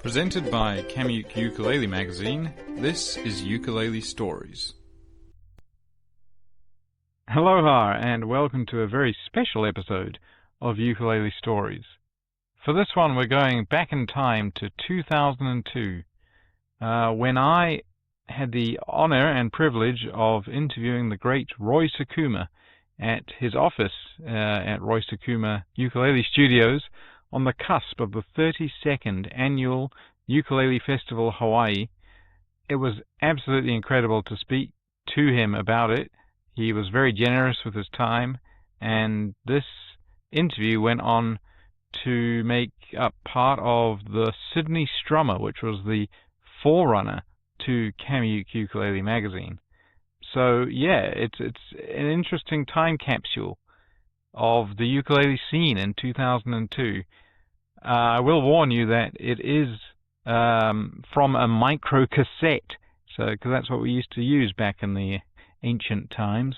Presented by Kamuke Ukulele Magazine, this is Ukulele Stories. Aloha and welcome to a very special episode of Ukulele Stories. For this one we're going back in time to 2002, when I had the honor and privilege of interviewing the great Roy Sakuma at his office at Roy Sakuma Ukulele Studios on the cusp of the 32nd Annual Ukulele Festival Hawaii. It was absolutely incredible to speak to him about it. He was very generous with his time, and this interview went on to make up part of the Sydney Strummer, which was the forerunner to Kamuke Ukulele Magazine. So yeah, it's an interesting time capsule of the ukulele scene in 2002. I will warn you that it is from a micro cassette, because that's what we used to use back in the ancient times.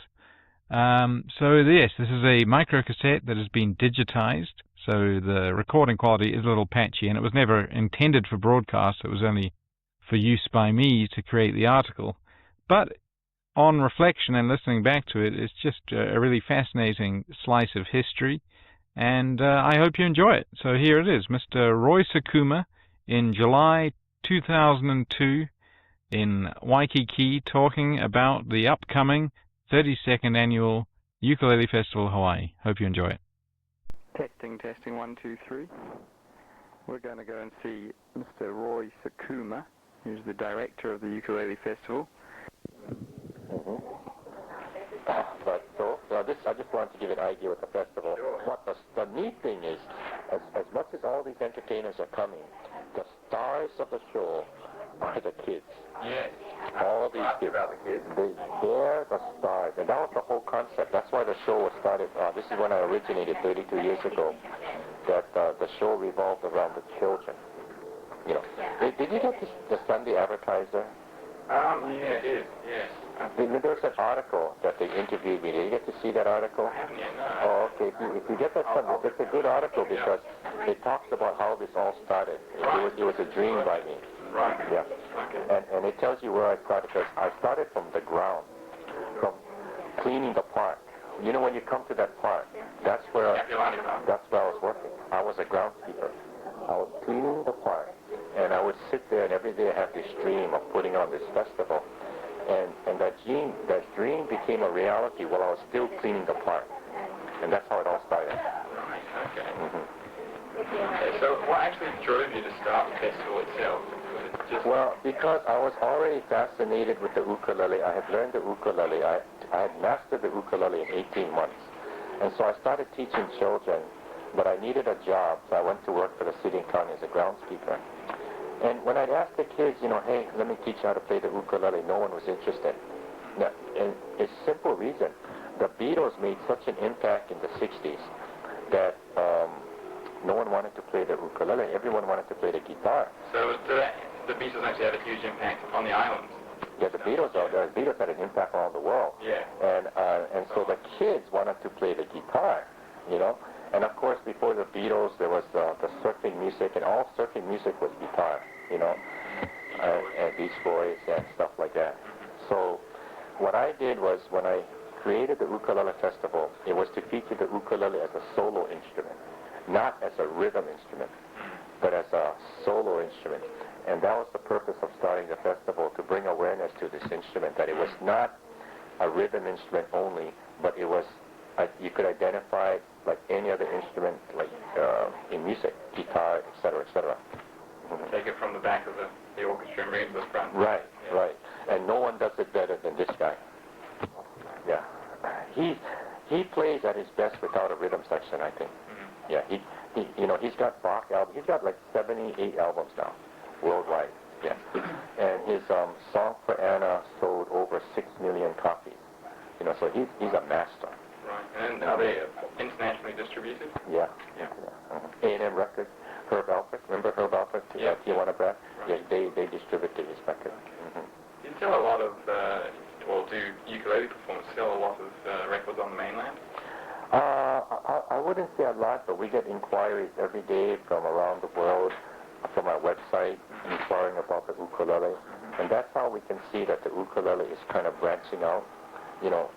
So yes, this is a micro cassette that has been digitized, so the recording quality is a little patchy, and it was never intended for broadcast. It was only for use by me to create the article. But on reflection and listening back to it, it's just a really fascinating slice of history, and I hope you enjoy it. So here it is, Mr. Roy Sakuma in July 2002 in Waikiki, talking about the upcoming 32nd Annual Ukulele Festival Hawaii. Hope you enjoy it. Testing, 1, 2, 3. We're going to go and see Mr. Roy Sakuma, who's the director of the Ukulele Festival. I just wanted to give an idea with the festival. Sure. What the neat thing is, as much as all these entertainers are coming, the stars of the show are the kids. Yes. All these kids. They're the stars. And that was the whole concept. That's why the show was started. This is when I originated 32 years ago, that the show revolved around the children. You know. Did you get the Sunday Advertiser? Yeah, it is, yes. There was an article that they interviewed me. Did you get to see that article? I haven't yet, no. Oh, okay. If you get that, it's a good article because it talks about how this all started. It was a dream by me. Right. Yeah. Okay. And it tells you where I started, because I started from the ground, from cleaning the park. You know, when you come to that park, that's where I was working. I was a groundskeeper. I was cleaning the park, and I would sit there, and every day I had this dream of putting on this festival. And that dream became a reality while I was still cleaning the park. And that's how it all started. Right, okay. Okay, so what actually drove you to start the festival itself? Well, because I was already fascinated with the ukulele. I had learned the ukulele. I had mastered the ukulele in 18 months. And so I started teaching children, but I needed a job, so I went to work for the city and county as a groundskeeper. And when I'd ask the kids, hey, let me teach you how to play the ukulele, no one was interested. Now, and it's a simple reason. The Beatles made such an impact in the 60s that no one wanted to play the ukulele. Everyone wanted to play the guitar. So the Beatles actually had a huge impact on the island. Yeah, the Beatles had an impact on the world. Yeah. And so the kids wanted to play the guitar, And of course, before the Beatles, there was the surfing music, and all surfing music was guitar, and Beach Boys and stuff like that. So what I did was, when I created the Ukulele Festival, it was to feature the ukulele as a solo instrument, not as a rhythm instrument, but as a solo instrument. And that was the purpose of starting the festival, to bring awareness to this instrument, that it was not a rhythm instrument only, but it was, you could identify it like any other instrument, like in music, guitar, etc., etc. Take it from the back of the orchestra and bring it to the front. Right, yeah. Right. And no one does it better than this guy. Yeah. He plays at his best without a rhythm section, I think. Mm-hmm. Yeah, he's got Bach albums. He's got like 78 albums now, worldwide. Yeah. And his Song for Anna sold over 6 million copies. So he's a master. Right. And are they internationally distributed? Yeah. A&M Records, Herb Alpert. Remember Herb Alpert? Yeah. Tijuana Brad? Right. Yeah, they distributed his record. You sell a lot of, do ukulele performers sell a lot of records on the mainland? I wouldn't say a lot, but we get inquiries every day from around the world, from our website. write, inquiring about the ukulele. And that's how we can see that the ukulele is kind of branching out. You know,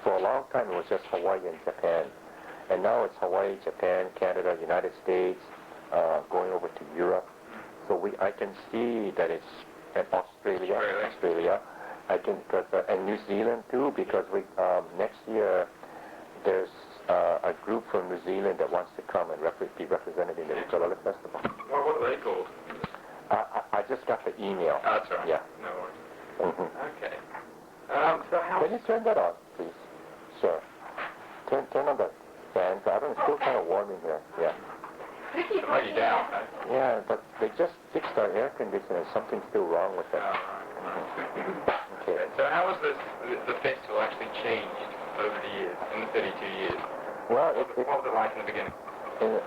for a long time it was just Hawaii and Japan. And now it's Hawaii, Japan, Canada, United States, going over to Europe. So I can see that it's in Australia. I can, and New Zealand too, because next year there's a group from New Zealand that wants to come and be represented in the Ukulele Festival. Well, what are they called? I just got the email. Oh, that's right. Yeah. No worries. Mm-hmm. Okay. So how... Can you turn that on, please? Sure. Turn on the fan. I don't know, it's still kind of warm in here. Yeah. Maybe down, huh? Yeah, but they just fixed our air conditioner. Something's still wrong with it. Oh, right. Okay. So how has the festival actually changed over the years, in the 32 years? Well, what was it like in the beginning?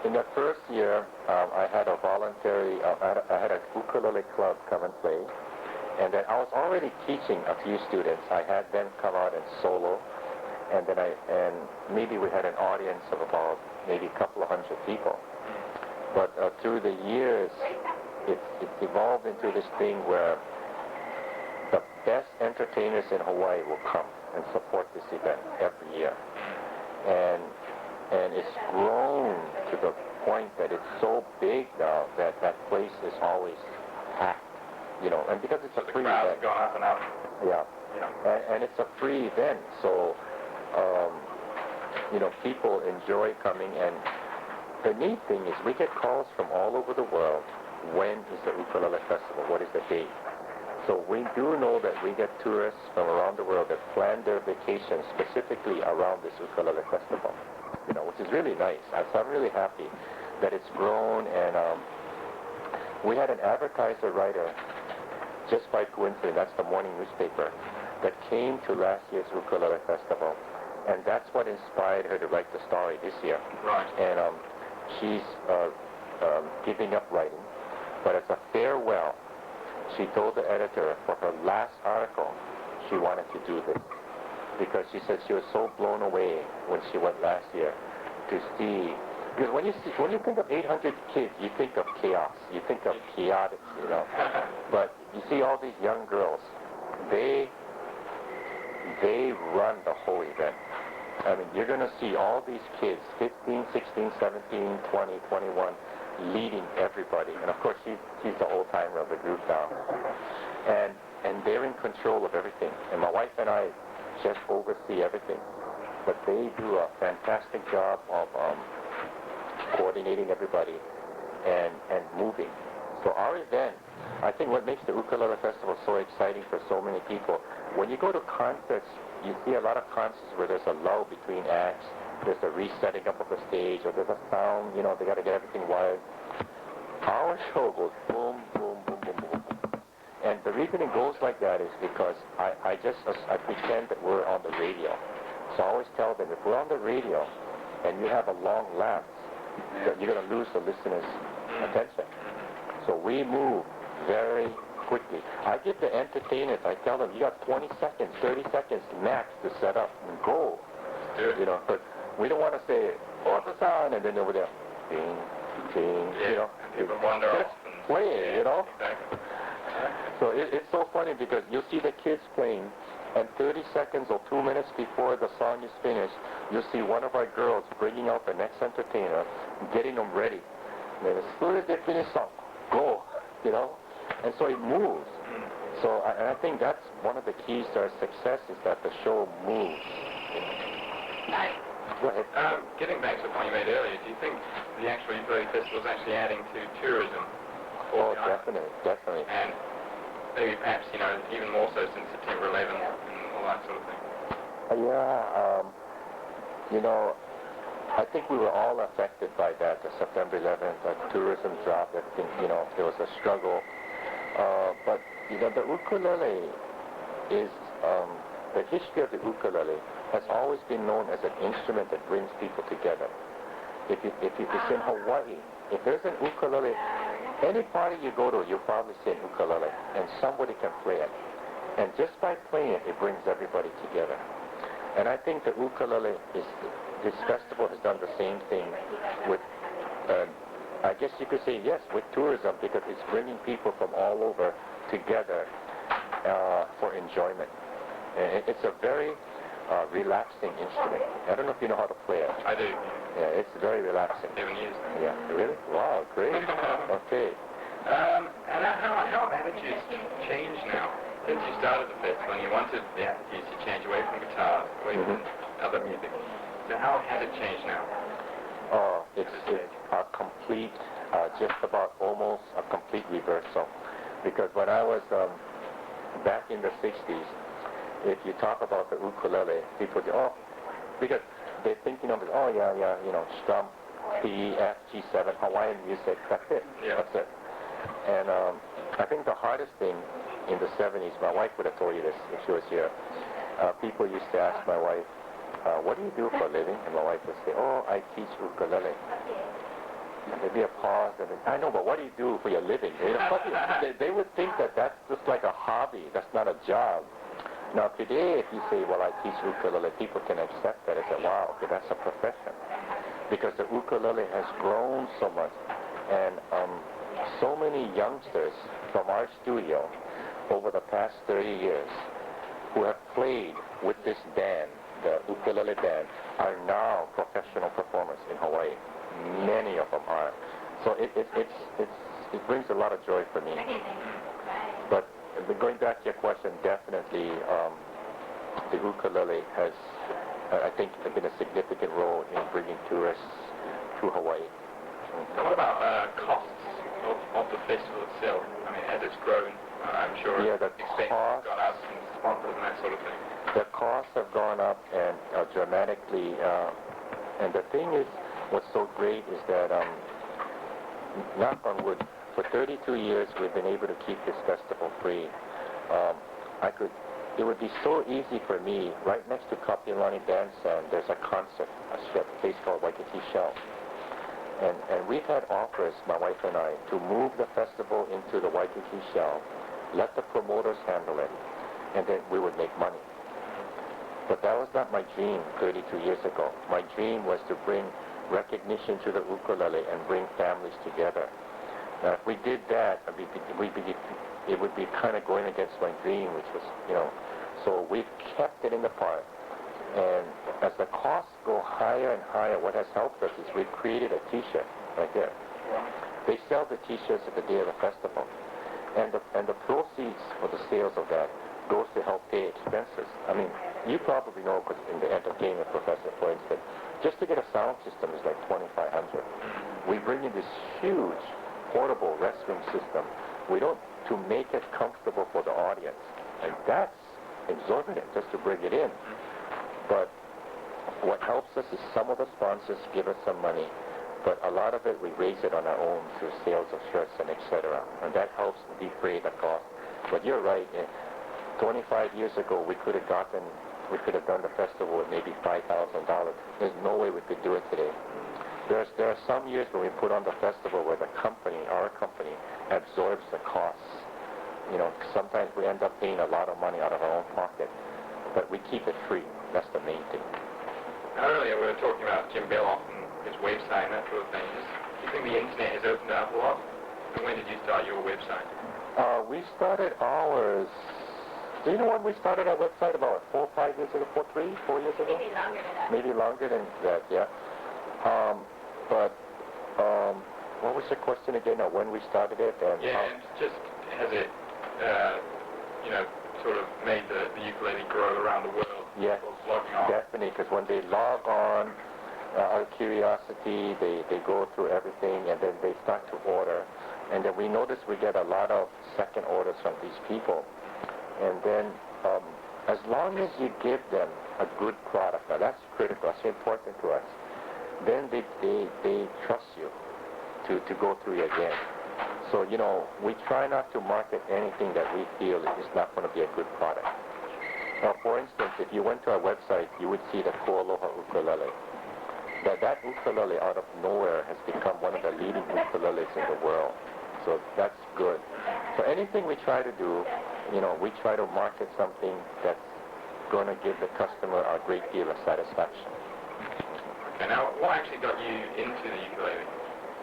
In the first year, I had a voluntary, I had a ukulele club come and play. And then I was already teaching a few students. I had them come out and solo. And then maybe we had an audience of about maybe a couple of hundred people. But through the years, it's evolved into this thing where the best entertainers in Hawaii will come and support this event every year. And it's grown to the point that it's so big now that that place is always packed, you know, and because it's a free event. The crowd's gone up and up. Yeah. And it's a free event, so, you know, people enjoy coming. And the neat thing is we get calls from all over the world. When is the Ukulele Festival? What is the date? So we do know that we get tourists from around the world that plan their vacations specifically around this Ukulele Festival, you know, which is really nice. So I'm really happy that it's grown. And we had an advertiser writer, just by coincidence, that's the morning newspaper, that came to last year's Ukulele Festival. And that's what inspired her to write the story this year. Right. And she's giving up writing. But as a farewell, she told the editor for her last article she wanted to do this. Because she said she was so blown away when she went last year to see. Because when you think of 800 kids, you think of chaos. You think of chaotic, you know. But you see all these young girls, they run the whole event. I mean, you're going to see all these kids, 15, 16, 17, 20, 21, leading everybody. And of course, she's the old-timer of the group now. And they're in control of everything. And my wife and I just oversee everything. But they do a fantastic job of coordinating everybody and moving. So our event, I think what makes the Ukulele Festival so exciting for so many people, when you go to concerts, you see a lot of concerts where there's a lull between acts, there's a resetting up of the stage, or there's a sound, you know, they got to get everything wired. Our show goes boom, boom, boom, boom, boom. And the reason it goes like that is because I pretend that we're on the radio. So I always tell them, if we're on the radio and you have a long lapse, that you're going to lose the listener's attention. So we move very quickly. I give the entertainers, I tell them, you got 20 seconds, 30 seconds max to set up and go. You know, but we don't want to say, what's the sound? And then over there, ding, ding, you know. People wander off. Just play it, you know. Exactly. So it's so funny because you'll see the kids playing, and 30 seconds or 2 minutes before the song is finished, you'll see one of our girls bringing out the next entertainer, getting them ready. And then as soon as they finish song, go, you know. And so it moves. So I think that's one of the keys to our success is that the show moves. Go ahead. Getting back to the point you made earlier, do you think the actual ukulele festival is actually adding to tourism? Oh, definitely. And maybe perhaps, you know, even more so since September 11th and all that sort of thing. You know, I think we were all affected by that, the September 11th, tourism dropped, everything, you know, there was a struggle. But, you know, the ukulele is, the history of the ukulele has always been known as an instrument that brings people together. If it's in Hawaii, if there's an ukulele, any party you go to, you'll probably see an ukulele, and somebody can play it. And just by playing it, it brings everybody together. And I think the ukulele this festival has done the same thing with I guess you could say yes with tourism because it's bringing people from all over together for enjoyment. And it's a very relaxing instrument. I don't know if you know how to play it. I do. Yeah, it's very relaxing. 7 years. Yeah, really? Wow, great. Okay. And how have attitudes changed now? Since you started the festival and you wanted the attitudes to change away from guitars, away from other music. So how has it changed now? Oh, it's a complete, just about almost a complete reversal. Because when I was back in the 60s, if you talk about the ukulele, people say, oh, because they're thinking of it, oh yeah, you know, strum, P, F, G7, Hawaiian music, that's it. Yeah. That's it. And I think the hardest thing in the 70s, my wife would have told you this if she was here, people used to ask my wife, what do you do for a living? And my wife would say, oh, I teach ukulele. And there'd be a pause, and I know, but what do you do for your living? They would think that that's just like a hobby. That's not a job. Now today, if you say, well, I teach ukulele, people can accept that and say, wow, okay, that's a profession. Because the ukulele has grown so much. And so many youngsters from our studio over the past 30 years who have played with this band, the ukulele band, are now professional performers in Hawaii. Many of them are. So it brings a lot of joy for me. But going back to your question, definitely the ukulele has, I think, been a significant role in bringing tourists to Hawaii. So what about costs of the festival itself? I mean, as it's grown, I'm sure expenses have gone up and sponsors and that sort of thing. The costs have gone up and dramatically. And the thing is, what's so great is that, knock on wood, for 32 years we've been able to keep this festival free. It would be so easy for me, right next to Kapiolani Bandstand, there's a concert, a place called Waikiki Shell. And we've had offers, my wife and I, to move the festival into the Waikiki Shell, let the promoters handle it, and then we would make money. But that was not my dream 32 years ago. My dream was to bring recognition to the ukulele and bring families together. Now, if we did that, it would be kind of going against my dream, which was, you know, so we've kept it in the park. And as the costs go higher and higher, what has helped us is we've created a T-shirt right there. They sell the T-shirts at the day of the festival. And the proceeds for the sales of that goes to help pay expenses. I mean, you probably know, because in the entertainment profession, for instance, just to get a sound system is like $2,500. We bring in this huge portable restroom system. To make it comfortable for the audience. And that's exorbitant just to bring it in. But what helps us is some of the sponsors give us some money, but a lot of it we raise it on our own through sales of shirts and etc. And that helps defray the cost. But you're right. 25 years ago, we could have done the festival with maybe $5,000. There's no way we could do it today. There are some years when we put on the festival where the company, our company, absorbs the costs. You know, sometimes we end up paying a lot of money out of our own pocket, but we keep it free. That's the main thing. Earlier we were talking about Jim Belloff and his website and that sort of thing. Do you think the internet has opened up a lot? And when did you start your website? We started ours. Do you know when we started our website? About 4 years ago? 4 years ago? Maybe longer than that. Maybe longer than that, yeah. What was the question again? Now, when we started it? And and just has it, sort of made the ukulele grow around the world? Yes, definitely, because when they log on, out of curiosity, they go through everything, and then they start to order. And then we notice we get a lot of second orders from these people. And then as long as you give them a good product, now that's critical, that's important to us, then they trust you to go through you again. So, you know, we try not to market anything that we feel is not going to be a good product. Now, for instance, if you went to our website, you would see the Kualoha ukulele. That ukulele out of nowhere has become one of the leading ukuleles in the world. So that's good. So anything we try to do, you know, we try to market something that's going to give the customer a great deal of satisfaction. Okay, now what actually got you into the ukulele?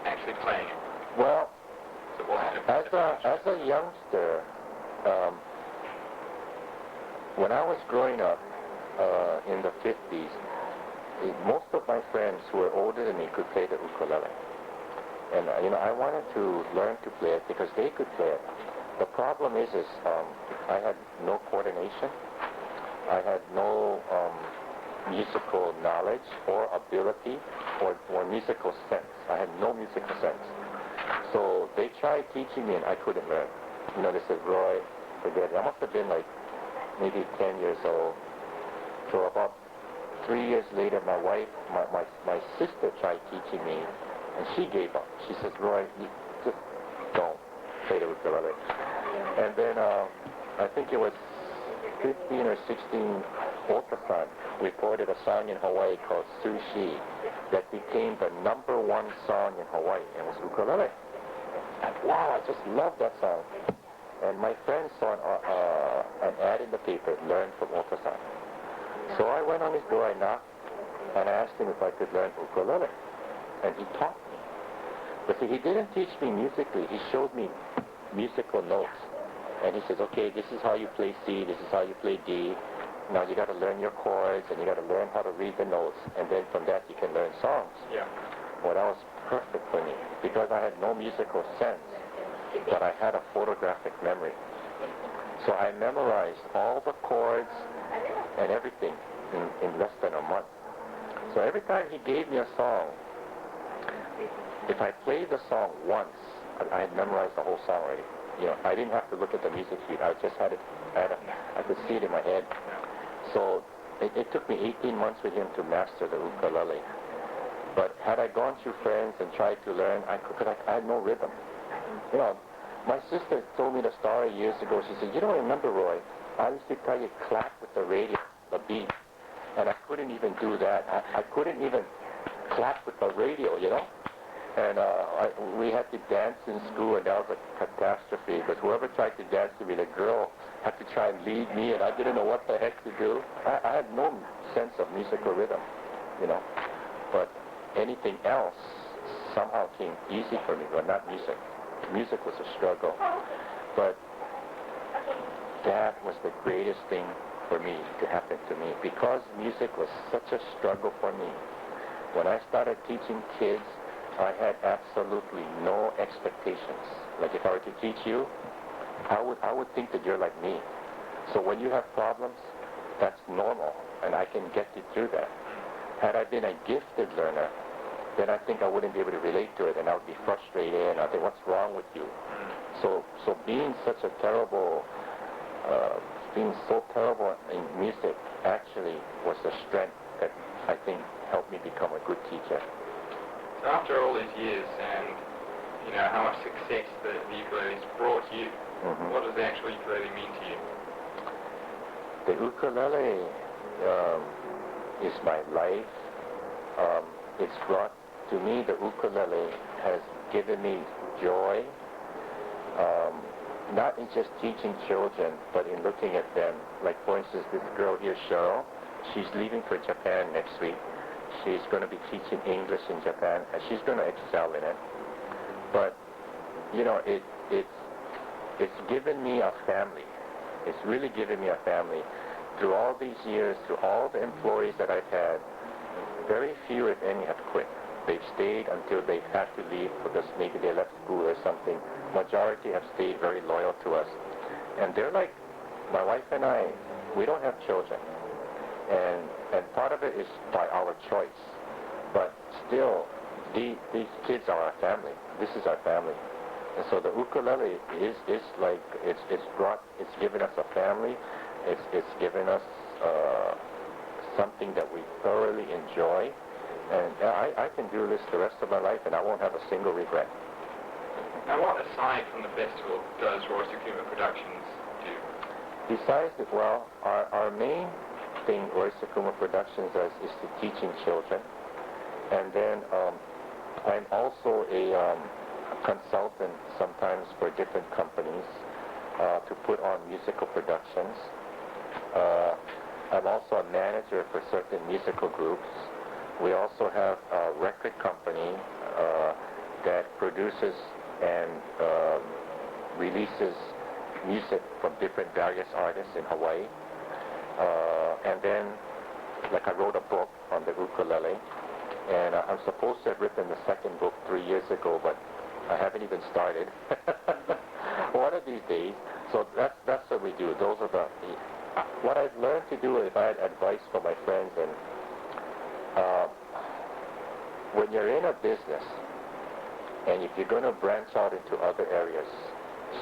actually playing it? Well, So it wasn't as a youngster, when I was growing up in the 50s, most of my friends who were older than me could play the ukulele. And, I wanted to learn to play it because they could play it. The problem is I had no coordination. I had no musical knowledge or ability or musical sense. I had no musical sense. So they tried teaching me and I couldn't learn. They said, Roy, forget it. I must have been like maybe 10 years old. So about 3 years later, my wife, my sister tried teaching me, and she gave up. She says, Roy, you just don't play the ukulele. And then I think it was 15 or 16 Ultrason recorded a song in Hawaii called Sushi that became the #1 song in Hawaii, and it was ukulele. And wow, I just love that song. And my friend saw an ad in the paper, learn from Ultrason. So I went on his door, I knocked, and I asked him if I could learn ukulele. And he taught me. But see, he didn't teach me musically. He showed me musical notes. And he says, okay, this is how you play C, this is how you play D. Now you got to learn your chords, and you got to learn how to read the notes. And then from that, you can learn songs. Yeah. Well, that was perfect for me because I had no musical sense, but I had a photographic memory. So I memorized all the chords and everything in less than a month. So every time he gave me a song, if I played the song once, I had memorized the whole song already. I didn't have to look at the music sheet. I just had it. I could see it in my head. So it took me 18 months with him to master the ukulele. But had I gone through friends and tried to learn, I had no rhythm. My sister told me the story years ago. She said, you don't remember, Roy, I used to tell you clap with the radio, the beat. And I couldn't even do that. I couldn't even clap with the radio, And we had to dance in school, and that was a catastrophe. But whoever tried to dance with me, the girl had to try and lead me, and I didn't know what the heck to do. I had no sense of musical rhythm, But anything else somehow came easy for me, but not music. Music was a struggle. But that was the greatest thing for me to happen to me because music was such a struggle for me. When I started teaching kids, I had absolutely no expectations. Like if I were to teach you, I would think that you're like me. So when you have problems, that's normal, and I can get you through that. Had I been a gifted learner, then I think I wouldn't be able to relate to it, and I would be frustrated, and I'd think, what's wrong with you? So being such a terrible, being so terrible in music actually was the strength that I think helped me become a good teacher. So after all these years and, how much success the ukulele's brought you, what does the actual ukulele mean to you? The ukulele is my life. It's brought, to me, the ukulele has given me joy, not in just teaching children, but in looking at them. Like, for instance, this girl here, Cheryl, she's leaving for Japan next week. She's going to be teaching English in Japan, and she's going to excel in it. But, it's given me a family. It's really given me a family. Through all these years, through all the employees that I've had, very few, if any, have quit. They've stayed until they've had to leave because maybe they left school or something. Majority have stayed very loyal to us. And they're like, my wife and I, we don't have children. And part of it is by our choice. But still, these kids are our family. This is our family. And so the ukulele is like, it's given us a family. It's given us something that we thoroughly enjoy. And I can do this the rest of my life, and I won't have a single regret. Now, what, aside from the festival, does Roy Sakuma Productions do? Besides it, well, our main thing Roy Sakuma Productions does is to teaching children. And then I'm also a consultant sometimes for different companies to put on musical productions. I'm also a manager for certain musical groups. We also have a record company that produces and releases music from different various artists in Hawaii. And then, like, I wrote a book on the ukulele, and I'm supposed to have written the second book 3 years ago, but I haven't even started. One of these days. So that's what we do. Those are the what I've learned to do. If I had advice for my friends, and when you're in a business, and if you're going to branch out into other areas,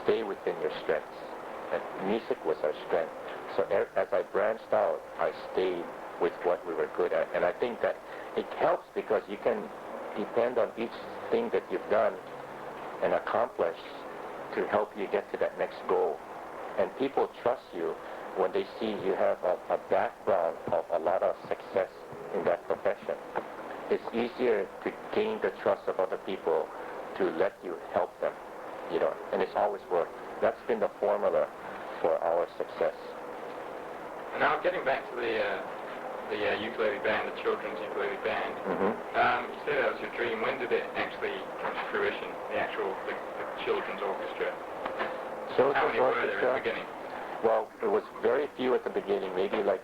stay within your strengths. And music was our strength. So as I branched out, I stayed with what we were good at. And I think that it helps because you can depend on each thing that you've done and accomplished to help you get to that next goal. And people trust you when they see you have a background of a lot of success in that profession. It's easier to gain the trust of other people to let you help them, you know, and it's always worked. That's been the formula for our success. Now, getting back to the ukulele band, the children's ukulele band, you said that was your dream. When did it actually come to fruition, the actual the children's orchestra? How many were there at the beginning? Well, it was very few at the beginning, maybe like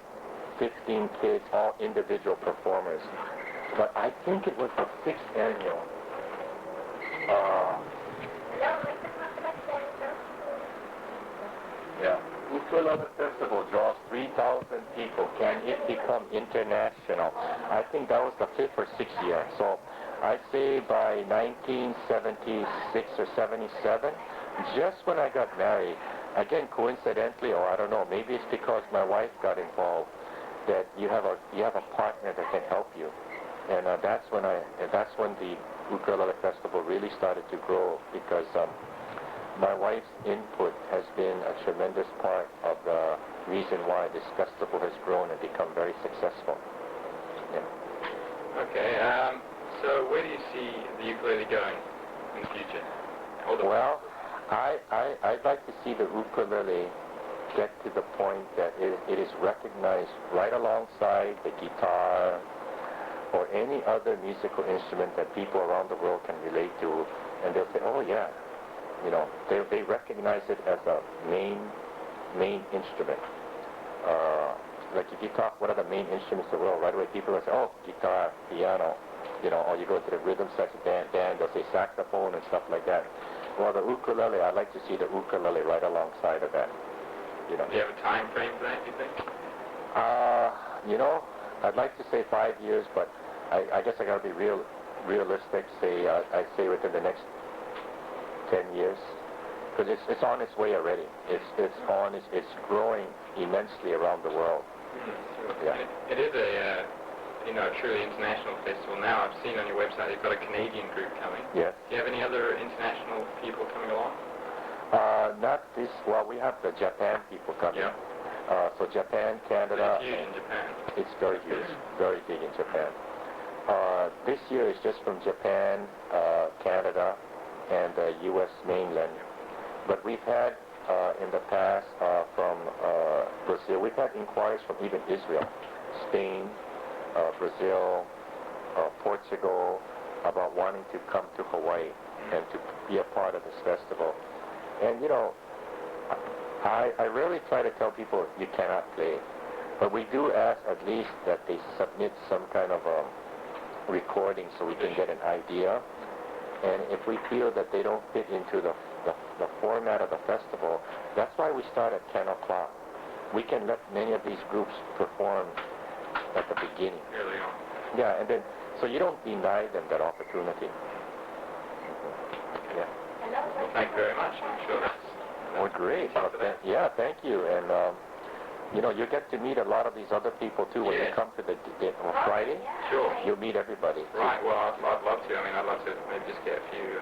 15 kids, all individual performers. But I think it was the 6th annual. Ukulele Festival draws 3,000 people. Can it become international? I think that was the 5th or 6th year. So I'd say by 1976 or 77, just when I got married, again coincidentally, or I don't know, maybe it's because my wife got involved, that you have a partner that can help you, and that's when the Ukulele Festival really started to grow, because my wife's input has been a tremendous part of the reason why this festival has grown and become very successful. Yeah. Okay. So where do you see the ukulele going in the future? Well, I'd like to see the ukulele get to the point that it is recognized right alongside the guitar or any other musical instrument that people around the world can relate to, and they'll say, oh yeah, you know, they recognize it as a main instrument. Like if you talk, what are the main instruments of the world? Right away people will say, oh, guitar, piano, you know, or you go to the rhythm section, band, they'll say saxophone and stuff like that. Well, the ukulele, I'd like to see the ukulele right alongside of that. You know. Do you have a time frame for that, do you think? You know, I'd like to say 5 years, but I guess I got to be realistic. I'd say within the next 10 years, because it's on its way already. It's growing immensely around the world. Mm-hmm. Yeah. It is a truly international festival now. I've seen on your website you've got a Canadian group coming. Yes. Do you have any other international people coming along? Not this. Well, we have the Japan people coming. Yeah. So Japan, Canada. It's huge in Japan. It's very huge, very big in Japan. This year is just from Japan, Canada, and the U.S. mainland. But we've had in the past from Brazil. We've had inquiries from even Israel, Spain, Brazil, Portugal, about wanting to come to Hawaii and to be a part of this festival. And you know, I rarely try to tell people you cannot play, but we do ask at least that they submit some kind of a recording so we can get an idea. And if we feel that they don't fit into the format of the festival, that's why we start at 10 o'clock. We can let many of these groups perform at the beginning. Early on. Yeah, and then, so you don't deny them that opportunity. Yeah. Well, thank you very much. I'm sure that's... Well, great. Yeah, thank you. And, you know, you get to meet a lot of these other people, too, when you come to the Friday. Sure. You'll meet everybody. Right, well, I'd love to. I mean, I'd love to maybe just get a few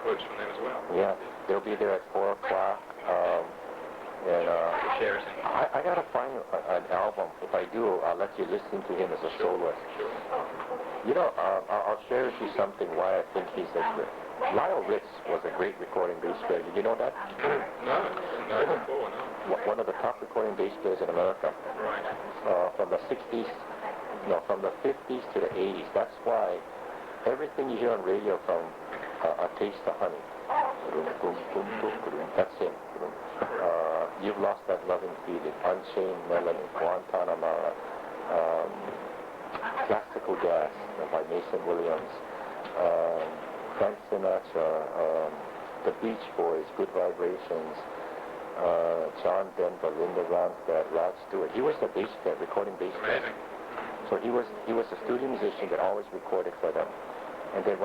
quotes from them as well. Yeah, they'll be there at 4 o'clock. I got to find an album. If I do, I'll let you listen to him as a soloist. Sure. You know, I'll share with you something why I think he's a great. Lyle Ritz was a great recording bass player. Did you know that? No, before, no. One of the top recording bass players in America. Right. From the 60s, from the 50s to the 80s. That's why everything you hear on radio from A Taste of Honey. That's him. You've Lost That Loving Feeling, Unchained Melody, Guantanamera, Classical Gas by Mason Williams, Frank Sinatra, The Beach Boys, Good Vibrations, John Denver, Linda Ronstadt, Rod Stewart. He was the bass player, recording bass player. Amazing. So he was a studio musician that always recorded for them. And then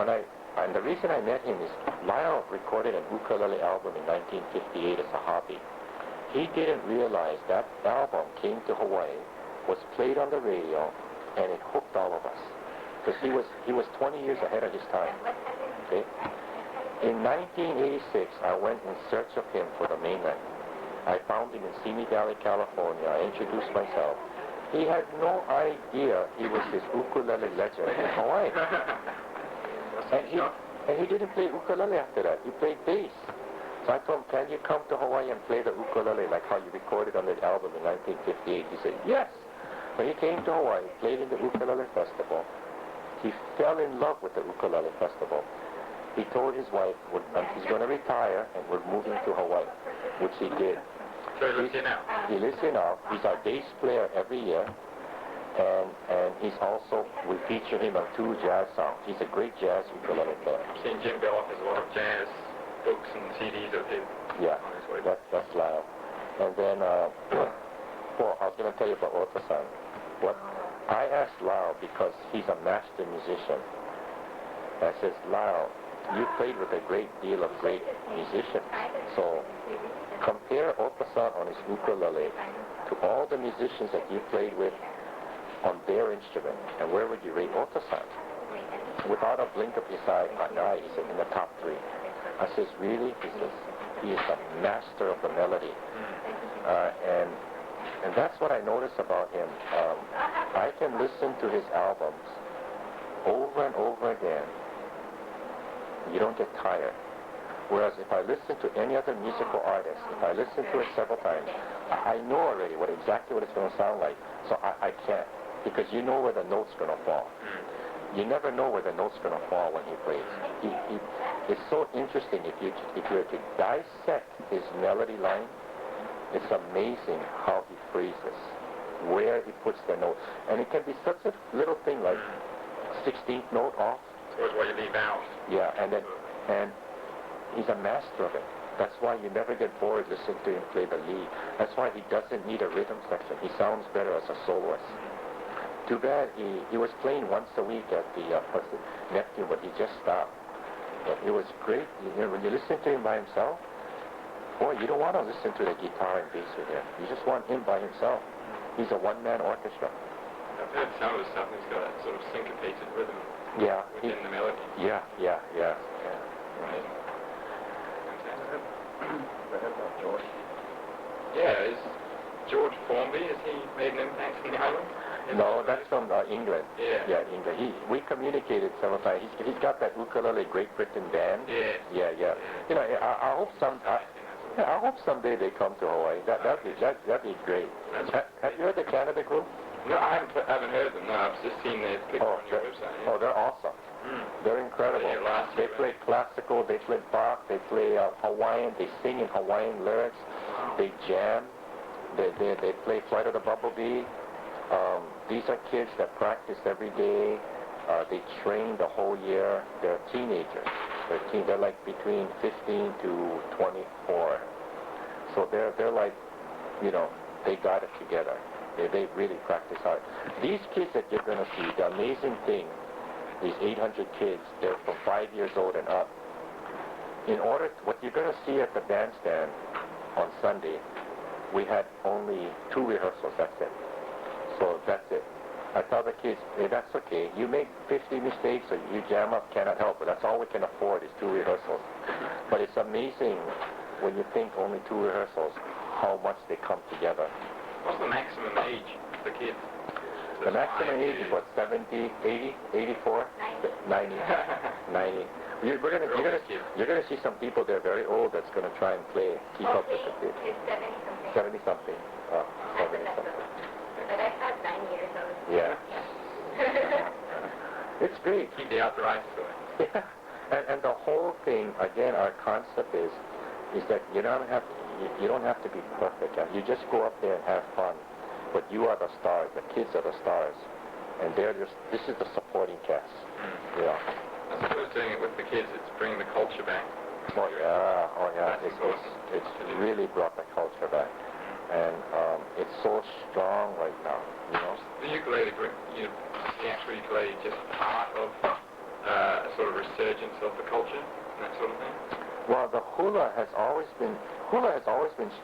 and the reason I met him is Lyle recorded an ukulele album in 1958 as a hobby. He didn't realize that album came to Hawaii, was played on the radio, and it hooked all of us. Because he was 20 years ahead of his time. Okay? In 1986, I went in search of him for the mainland. I found him in Simi Valley, California. I introduced myself. He had no idea he was this ukulele legend in Hawaii. And he didn't play ukulele after that. He played bass. So I told him, can you come to Hawaii and play the ukulele like how you recorded on the album in 1958? He said, yes. So he came to Hawaii, played in the ukulele festival. He fell in love with the ukulele festival. He told his wife he's going to retire and we're moving to Hawaii, which he did. So he lives here now? He lives here now. He's our bass player every year. And he's also, we feature him on 2 jazz songs. He's a great jazz ukulele player. I've seen Jim Bell offers a lot of jazz books and CDs of him. Yeah, on his way. that's Lyle. And then, well, I was going to tell you about Ortho-san. I asked Lyle because he's a master musician. I says, Lyle, you played with a great deal of great musicians. So compare Ortho-san on his ukulele to all the musicians that you played with on their instrument, and where would you rate Ortho-san? Without a blink of his eye, he said, in the top 3. I says, really? He says, he is a master of the melody. And that's what I notice about him. I can listen to his albums over and over again. You don't get tired. Whereas if I listen to any other musical artist, if I listen to it several times, I know already exactly what it's going to sound like. So I can't, because you know where the note's going to fall. You never know where the note's going to fall when he plays. It's so interesting if you were to dissect his melody line. It's amazing how he phrases, where he puts the note. And it can be such a little thing like 16th note off. So it's what you leave out. Yeah, and he's a master of it. That's why you never get bored listening to him play the lead. That's why he doesn't need a rhythm section. He sounds better as a soloist. Too bad he was playing once a week at the Neptune, but he just stopped. But it was great. When you listen to him by himself, boy, you don't want to listen to the guitar and bass with him. You just want him by himself. He's a one-man orchestra. I've heard some of the stuff, and he's got that sort of syncopated rhythm within the melody. Yeah. Right. George. Yeah, is George Formby, has he made an impact in the island? No, that's from England. Yeah. England. We communicated several times. He's got that ukulele Great Britain band. Yeah. You know, I hope someday they come to Hawaii. That'd be great. Have you heard the Canada group? No, I haven't heard of them. No, I've just seen their picture on your website. Yeah. Oh, they're awesome. They're incredible. They play classical, they play Bach, they play Hawaiian, they sing in Hawaiian lyrics, they jam, they play Flight of the Bumblebee. These are kids that practice every day. They train the whole year. They're teenagers. They're like between 15 to 24. So they're like, you know, they got it together. They really practice hard. These kids that you're going to see, the amazing thing, these 800 kids, they're from 5 years old and up. What you're going to see at the bandstand on Sunday, we had only 2 rehearsals, that's it. So that's it. I tell the kids, hey, that's okay. You make 50 mistakes or you jam up, cannot help it. That's all we can afford is 2 rehearsals. But it's amazing when you think only 2 rehearsals, how much they come together. What's the maximum age for kids? The maximum age is what, 70, 80, 84, 90, 90. You're going to see some people there very old that's going to try and keep up with the kids. It's 70 something. 70 something. But I had 9 years old. Yeah. It's great. Keep the arthritis going. Yeah. And the whole thing, again, our concept is that you don't have to be perfect. You just go up there and have fun. But you are the stars. The kids are the stars, and this is the supporting cast. Yeah. I suppose doing it with the kids, it's bringing the culture back. Oh yeah. It's really brought the culture back, and it's so strong right now. You know. The ukulele, the actual ukulele, just part of a sort of resurgence of the culture and that sort of thing. Well, the hula has always been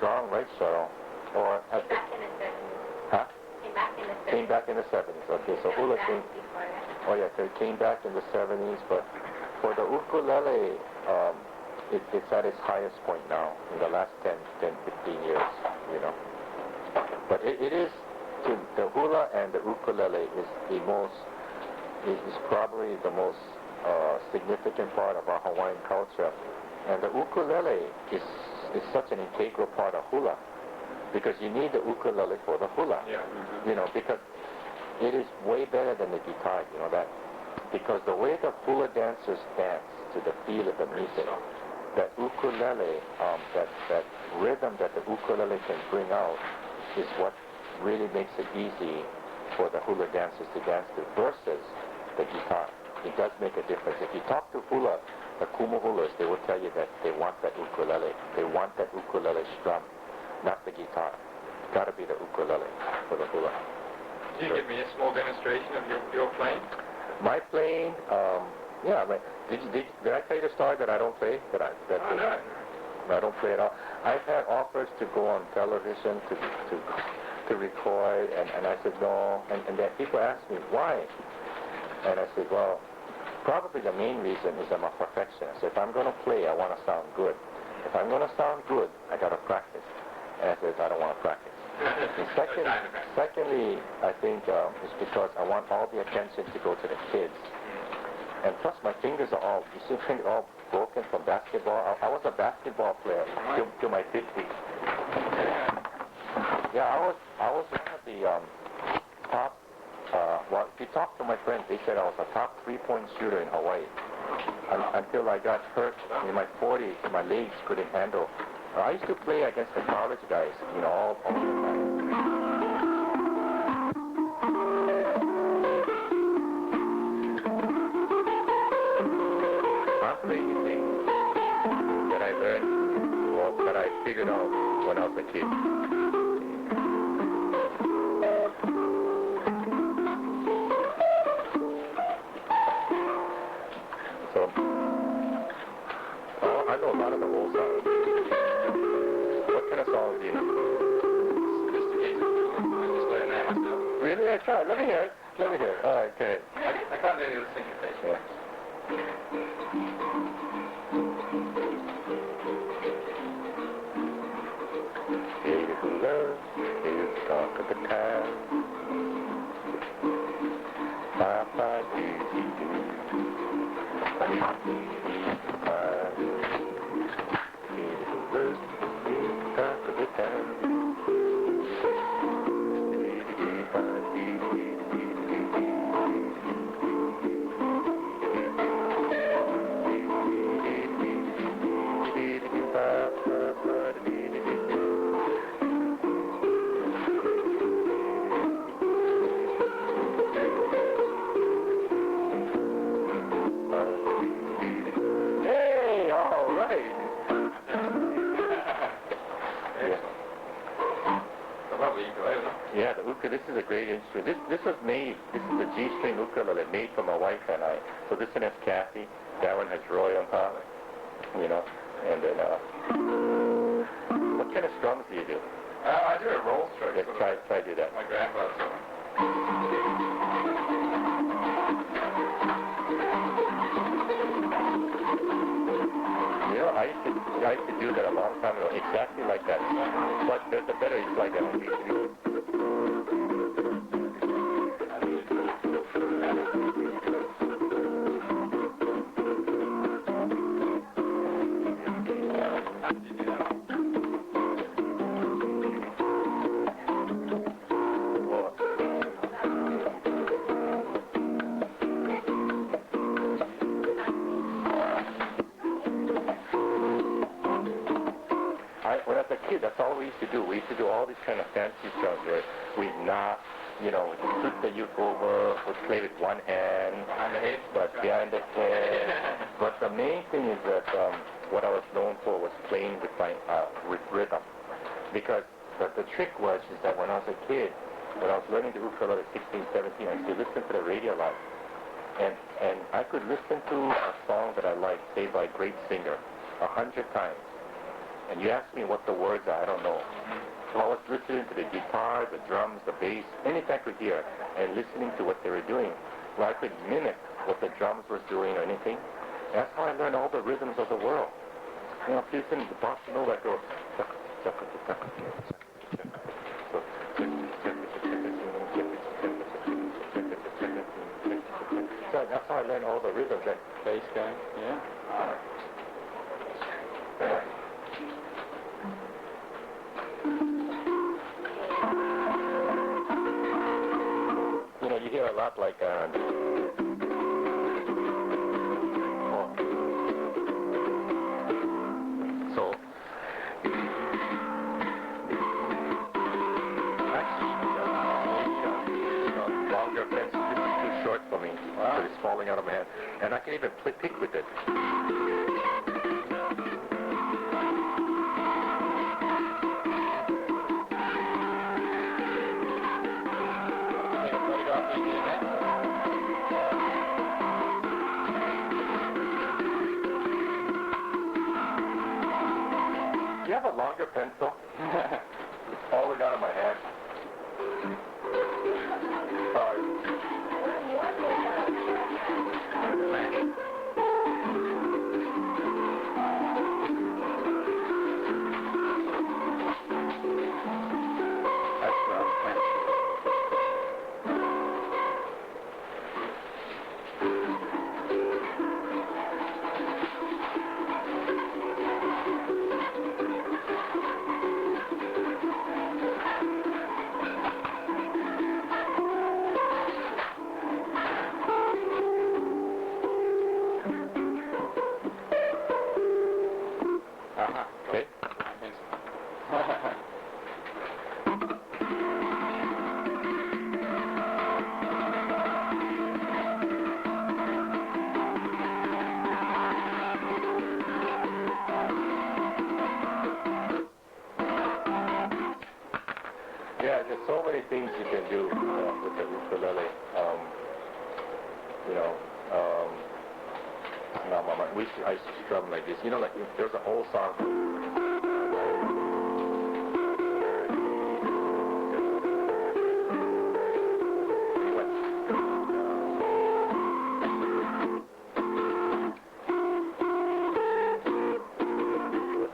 strong, right, Cheryl? Or has Back in the 70s. Huh? Came back in the 70s. Came back in the 70s. Okay, so hula came. Before that. Oh yeah, so it came back in the 70s, but for the ukulele, it's at its highest point now in the last 10, 15 years, you know. But it is, the hula and the ukulele is probably the most significant part of our Hawaiian culture. And the ukulele is such an integral part of hula, because you need the ukulele for the hula. Yeah. You know, because it is way better than the guitar, you know that. Because the way the hula dancers dance to the feel of the music, that ukulele, that rhythm that the ukulele can bring out is what really makes it easy for the hula dancers to dance to versus the guitar. It does make a difference. If you talk to hula, the kumu hulas, they will tell you that they want that ukulele. They want that ukulele strum, not the guitar. It's got to be the ukulele for the hula. Can you give me a small demonstration of your playing? My playing, yeah. Did I tell you the story that I don't play? No. I don't play at all. I've had offers to go on television to record, and I said no. And then people ask me why, and I said, well, probably the main reason is I'm a perfectionist. If I'm going to play, I want to sound good. If I'm going to sound good, I got to practice. And I said, I don't want to practice. And secondly, I think it's because I want all the attention to go to the kids. And plus, my fingers are all broken from basketball. I was a basketball player till my 50s. Yeah, I was one of the top. Well, if you talk to my friends, they said I was a top 3-point shooter in Hawaii. Until I got hurt in my 40s, my legs couldn't handle. I used to play against the college guys, you know, all the time. I'm playing things that I learned or that I figured out when I was a kid. So, I know a lot of the old songs. What kind of songs do you know? Really? I tried. Let me hear it. All right, okay. I can't do any of the syncopation. Yeah. Beautiful love is the talk of the town. Yeah, the ukulele, this is a great instrument. This is the G-string ukulele made for my wife and I. So this one has Kathy, that one has Roy on top, you know, and then, what kind of strums do you do? I do a roll stroke. Yeah, try to do that. My grandfather's one. You know, I used to do that a long time ago, exactly like that. But the better is like that. when I was a kid, that's all we used to do. We used to do all these kind of fancy stuff where we'd knock, you know, we'd flip the uke over, we'd play with one hand, but behind the head. But the main thing is that what I was known for was playing with my with rhythm, because the trick was is that when I was a kid, when I was learning the ukulele at 16, 17, I used to listen to the radio live, and I could listen to a song that I liked, say by a great singer, 100 times. And you ask me what the words are, I don't know. So I was listening to the guitar, the drums, the bass, anything I could hear, and listening to what they were doing. Well, I could mimic what the drums was doing or anything. That's how I learned all the rhythms of the world. You know, if you listen to the bossa nova, I go, so that's how I learned all the rhythms. That bass going, yeah. You know, you hear a lot like so longer fence. This is too short for me. Wow. So it's falling out of my hand, and I can even pick with it. Do you have a longer pencil? It's falling out of my hand. Sorry. Okay. Yeah, there's so many things you can do with the ukulele. You know, now I used to strum like this. You know, like there's an old song.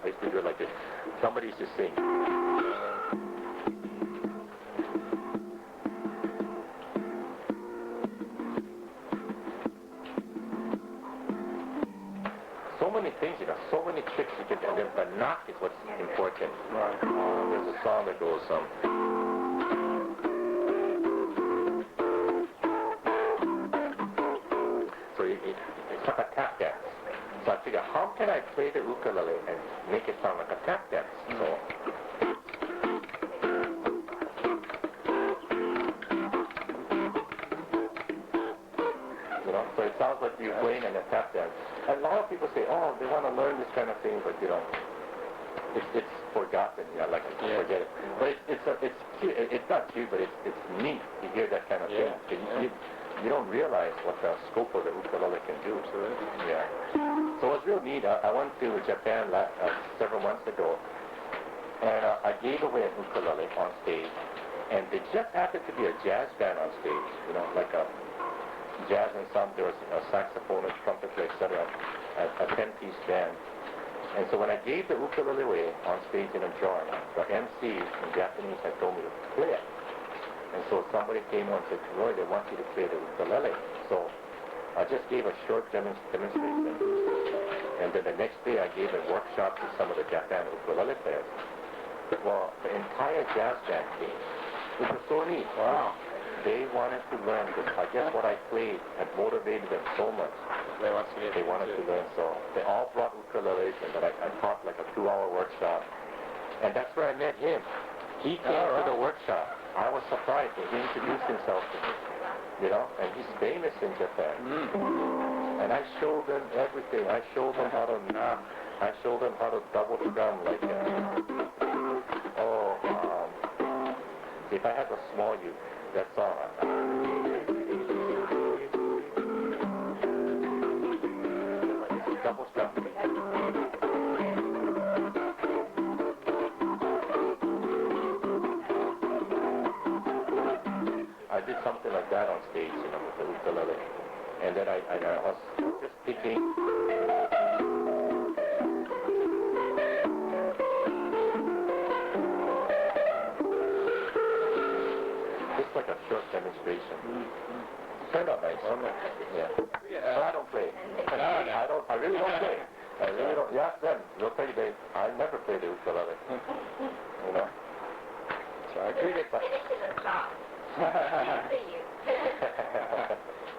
I used to do it like this. Somebody used to sing. So many things, you know, so many tricks you can do. And the knock is what's important. Right. There's a song that goes, so it's like a tap dance. So I figure, how can I play the ukulele and make it sound like a tap dance? So, you know, so it sounds like you're playing in a tap dance. And a lot of people say, oh, they want to learn this kind of thing, but, you know, it's forgotten, you know, like, forget it. But it's cute. It's not cute, but it's neat to hear that kind of thing. You don't realize what the scope of the ukulele can do. Yeah. So it was real neat. I went to Japan several months ago, and I gave away an ukulele on stage, and it just happened to be a jazz band on stage, you know, like a jazz ensemble. There was a saxophonist, trumpeter, etc., a 10-piece band. And so when I gave the ukulele away on stage in a drawing, the MC in Japanese had told me to play it. And so somebody came on and said, Roy, they want you to play the ukulele. So I just gave a short demonstration. And then the next day I gave a workshop to some of the Japan ukulele players. Well, the entire jazz band came. It was so neat. Wow. They wanted to learn because I guess what I played had motivated them so much. They wanted to learn. So they all brought ukuleles, and then I taught like a 2-hour workshop. And that's where I met him. He came to the workshop. I was surprised that he introduced himself to me, you know, and he's famous in Japan. And I showed them everything. I showed them how to knock. I showed them how to double drum like that. If I had a small you, that's all. Double drum. I did something like that on stage, you know, with the ukulele. And then I was just picking. Just like a short demonstration. Turned out nice. Yeah. But I don't play. I really don't play. I really don't. Yeah, then they'll tell you I never play the ukulele. You know. So I agree with that.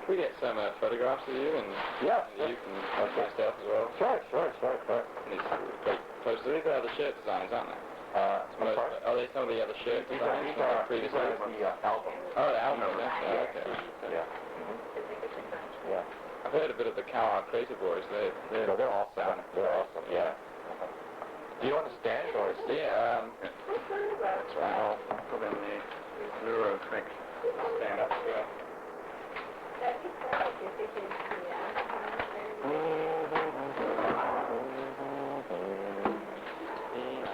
We get some photographs of you and you can post stuff as well. Sure. And these great posters. These are the shirt designs, aren't they? Are they some of the other shirt designs? These are the album. Oh, the album. Okay. Yeah. Yeah. I've heard a bit of the Cowherd Crazy Boys. They're awesome. They're awesome. Yeah. Do you understand or see? Yeah. That's right. I'll put in the Luro thing. Stand up as well.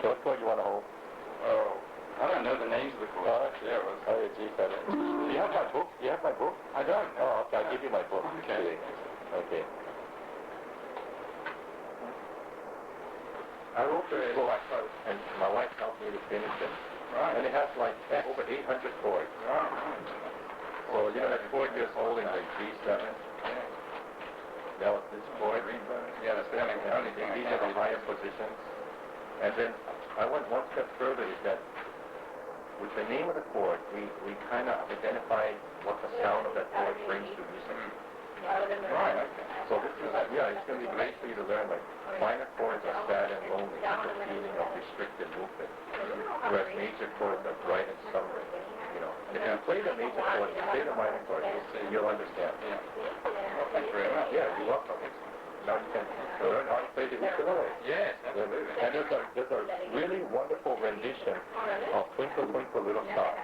So what chord you want to hold? Oh, I don't know the names of the chords. Yeah, G7. Do you have my book? Do you have my book? I don't. Oh, okay. I'll give you my book. Okay. Okay. I wrote the book, and my wife helped me to finish it. Right. And it has like over 800 chords. Right. So, you know, that chord you're holding, like G7. That was this chord. Yeah, that's the only thing. These are the higher positions. And then I went one step further, is that with the name of the chord, we kind of identify what the sound of that chord brings to music. Right, okay. So this is, it's going to be great for you to learn, like, minor chords are sad and lonely, with the feeling of restricted movement, whereas major chords are bright and summery, you know. And if you play the major chord, you play the minor chord, you'll understand. Yeah. Well, thank you very much. Yeah, you're welcome. Now you can learn how to play the ukulele. Yes, absolutely. And there's a really wonderful rendition of Twinkle Twinkle Little Star.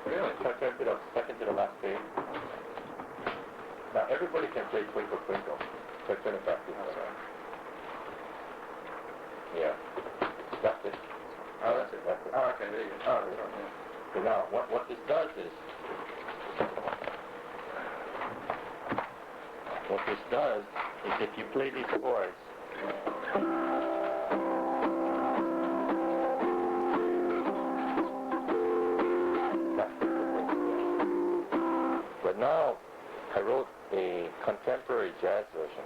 Really? Second to the last page. Now everybody can play Twinkle Twinkle. So turn it back to you. Yeah. That's it. Oh, that's it. Oh, okay, there you go. Oh, there you go. So now what this does is if you play these chords, but now I wrote a contemporary jazz version.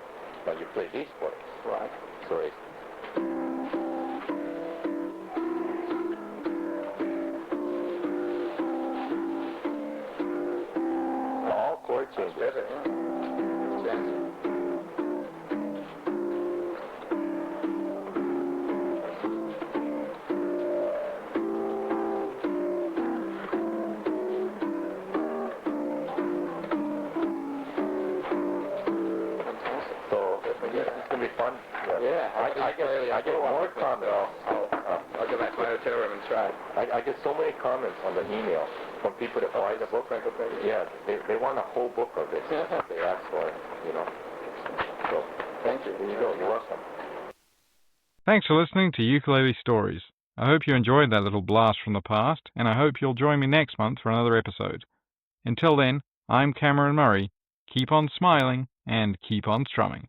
Now you play these chords. Right. So it's all chord changes. I get more comments. I'll go back to my hotel room and try. I get so many comments on the email from people that buy the book. Yeah, they want a whole book of this. They ask for it, you know. So, thank you. Here you go. You're welcome. Thanks for listening to Ukulele Stories. I hope you enjoyed that little blast from the past, and I hope you'll join me next month for another episode. Until then, I'm Cameron Murray. Keep on smiling and keep on strumming.